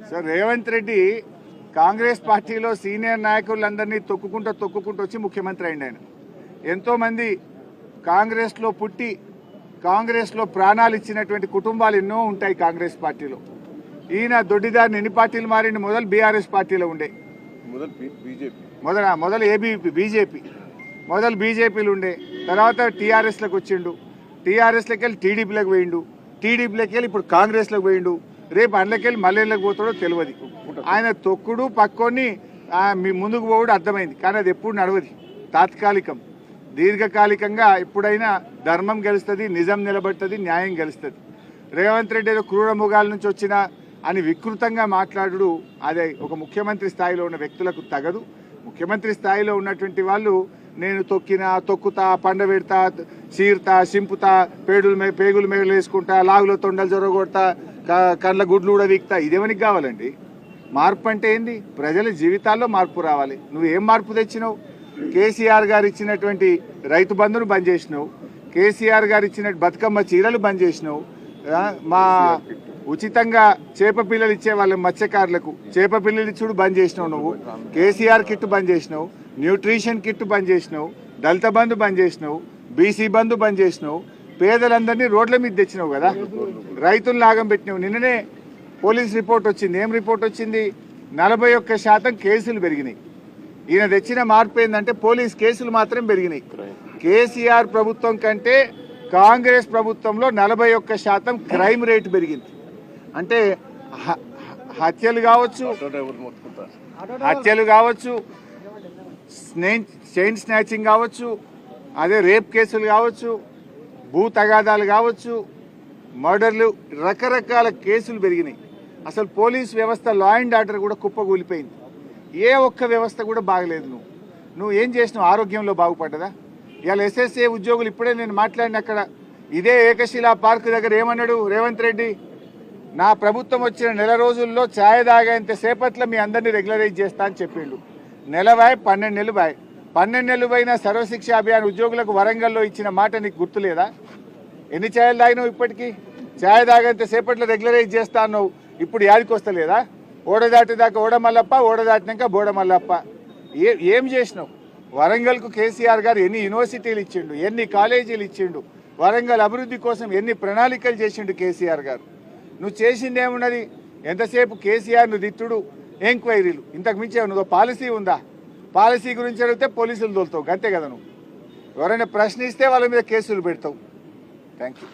Sir Revanth Reddy Congress పార్టీలో senior నాయకులందరినీ తొక్కుకుంటూ వచ్చి ముఖ్యమంత్రి అయింది. ఆయన ఎంతోమంది కాంగ్రెస్లో పుట్టి కాంగ్రెస్లో ప్రాణాలు ఇచ్చినటువంటి కుటుంబాలు ఎన్నో ఉంటాయి కాంగ్రెస్ పార్టీలో. ఈయన దొడ్డిదారిని ఎన్ని పార్టీలు మారింది? మొదలు బీఆర్ఎస్ పార్టీలో ఉండే, మొదలు ఏబీపీ బీజేపీ, మొదలు బీజేపీలు ఉండే, తర్వాత టీఆర్ఎస్లోకి వచ్చిండు, టీఆర్ఎస్లోకి వెళ్ళి టీడీపీలోకి పోయిండు, టీడీపీలోకి వెళ్ళి ఇప్పుడు కాంగ్రెస్లోకి పోయిండు, రేపు అందులోకెళ్ళి మల్లెళ్ళకి పోతాడో తెలియదు. ఆయన తొక్కుడు పక్కొని మీ ముందుకు పోవుడు అర్థమైంది, కానీ అది ఎప్పుడు నడవది, తాత్కాలికం. దీర్ఘకాలికంగా ఎప్పుడైనా ధర్మం గెలుస్తుంది, నిజం నిలబడుతుంది, న్యాయం గెలుస్తుంది. రేవంత్ రెడ్డి ఏదో క్రూర ముగాల నుంచి వచ్చినా అని వికృతంగా మాట్లాడు అదే ఒక ముఖ్యమంత్రి స్థాయిలో ఉన్న వ్యక్తులకు తగదు. ముఖ్యమంత్రి స్థాయిలో ఉన్నటువంటి వాళ్ళు నేను తొక్కుతా, పండబెడతా, చీరుతా, సింపుతా, పేగులు మేగులు వేసుకుంటా, లాగులో తొండలు జొరగొడతా, కళ్ళ గుడ్లు కూడా వీక్తా, ఇదేమనికి కావాలండి? మార్పు అంటే ఏంది? ప్రజల జీవితాల్లో మార్పు రావాలి. నువ్వు ఏం మార్పు తెచ్చినావు? కేసీఆర్ గారు ఇచ్చినటువంటి రైతు బంధును బంద్ చేసినావు, కేసీఆర్ గారు ఇచ్చిన బతుకమ్మ చీరలు బంద్ చేసినావు, మా ఉచితంగా చేప పిల్లలు ఇచ్చే వాళ్ళ మత్స్యకారులకు చేప పిల్లలు ఇచ్చుడు బంద్ చేసినావు, నువ్వు కేసీఆర్ కిట్ బంద్ చేసినావు, న్యూట్రిషన్ కిట్ బంద్ చేసినావు, దళిత బంధు బంద్ చేసినావు, బీసీ బంధు బంద్ చేసినావు, పేదలందరినీ రోడ్ల మీద తెచ్చినావు కదా, రైతులు లాగం పెట్టినావు. నిన్ననే పోలీస్ రిపోర్ట్ వచ్చింది. ఏం రిపోర్ట్ వచ్చింది? 41% కేసులు పెరిగినాయి. ఈయన తెచ్చిన మార్పు ఏంటంటే పోలీస్ కేసులు మాత్రం పెరిగినాయి. కేసీఆర్ ప్రభుత్వం కంటే కాంగ్రెస్ ప్రభుత్వంలో 41% క్రైమ్ రేట్ పెరిగింది. అంటే హత్యలు కావచ్చు, చైన్ స్నాచింగ్ కావచ్చు, అదే రేప్ కేసులు కావచ్చు, భూ తగాదాలు కావచ్చు, మర్డర్లు, రకరకాల కేసులు పెరిగినాయి. అసలు పోలీస్ వ్యవస్థ, లా అండ్ ఆర్డర్ కూడా కుప్పకూలిపోయింది. ఏ ఒక్క వ్యవస్థ కూడా బాగలేదు. నువ్వు ఏం చేసినావు? ఆరోగ్యంలో బాగుపడ్డదా? ఇవాళ ఎస్ఎస్ఏ ఉద్యోగులు, ఇప్పుడే నేను మాట్లాడిన అక్కడ ఇదే ఏకశిలా పార్క్ దగ్గర ఏమన్నాడు రేవంత్ రెడ్డి? నా ప్రభుత్వం వచ్చిన నెల రోజుల్లో ఛాయ్ తాగేంత సేపట్లో మీ అందరినీ రెగ్యులరైజ్ చేస్తా అని చెప్పిండు. నెలవాయ్ 12 నెలలు బాయ్ 12 నెలలు పోయిన సర్వశిక్ష అభియాన్ ఉద్యోగులకు వరంగల్లో ఇచ్చిన మాట నీకు గుర్తులేదా? ఎన్ని ఛాయలు తాగినావు ఇప్పటికీ? ఛాయ్ తాగేంత సేపట్లో రెగ్యులరైజ్ చేస్తా అన్నావు, ఇప్పుడు యాదికి వస్తలేదా? ఓడదాటిదాకా ఓడమల్లప్ప, ఓడదాటినాక బోడమల్లప్ప. ఏం చేసినావు? వరంగల్కు కేసీఆర్ గారు ఎన్ని యూనివర్సిటీలు ఇచ్చిండు, ఎన్ని కాలేజీలు ఇచ్చిండు, వరంగల్ అభివృద్ధి కోసం ఎన్ని ప్రణాళికలు చేసిండు కేసీఆర్ గారు. నువ్వు చేసింది ఏమున్నది? ఎంతసేపు కేసీఆర్ను దిట్టుడు, ఎంక్వైరీలు, ఇంతకు మించి నువ్వు పాలసీ ఉందా? పాలసీ గురించి అడిగితే పోలీసులు తోలుతావు, అంతే కదా. నువ్వు ఎవరైనా ప్రశ్నిస్తే వాళ్ళ మీద కేసులు పెడతావు. Thank you.